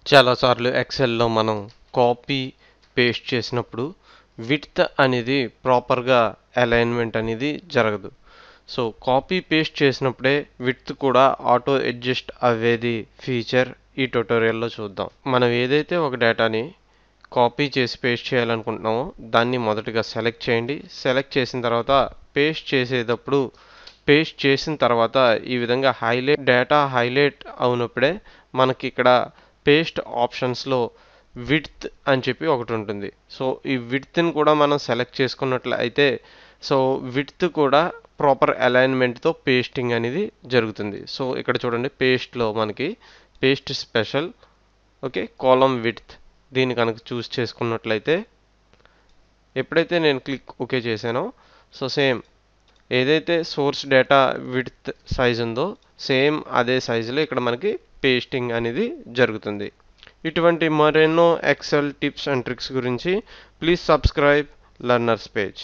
చాలాసార్లు ఎక్సెల్లో మనం copy paste చేసినప్పుడు విడ్త్ అనేది ప్రాపర్గా అలైన్మెంట్ అనేది జరగదు. సో కాపీ పేస్ట్ చేసినప్పుడే విడ్త్ కూడా ఆటో అడ్జస్ట్ అయ్యేది ఫీచర్ ఈ ట్యుటోరియల్లో చూద్దాం. మనం ఏదైతే ఒక డేటాని కాపీ చేసి పేస్ట్ చేయాలనుకుంటున్నామో దాన్ని మొదటగా సెలెక్ట్ చేయండి. సెలెక్ట్ చేసిన తర్వాత పేస్ట్ చేసేటప్పుడు పేస్ట్ చేసిన తర్వాత ఈ విధంగా డేటా హైలైట్ అవునప్పుడే మనకి ఇక్కడ పేస్ట్ ఆప్షన్స్లో విడ్త్ అని చెప్పి ఒకటి ఉంటుంది. సో ఈ విడ్త్ని కూడా మనం సెలెక్ట్ చేసుకున్నట్లయితే సో విడ్త్ కూడా ప్రాపర్ అలైన్మెంట్తో పేస్టింగ్ అనేది జరుగుతుంది. సో ఇక్కడ చూడండి, పేస్ట్లో మనకి paste special okay column width దీన్ని కనుక చూస్ చేసుకున్నట్లయితే ఎప్పుడైతే నేను క్లిక్ ఓకే చేశానో సో సేమ్ ఏదైతే సోర్స్ డేటా విడ్త్ సైజ్ ఉందో సేమ్ అదే సైజులో ఇక్కడ మనకి పేస్టింగ్ అనేది జరుగుతుంది. ఇటువంటి మరెన్నో ఎక్సెల్ టిప్స్ అండ్ ట్రిక్స్ గురించి ప్లీజ్ సబ్స్క్రైబ్ లర్నర్స్ పేజ్.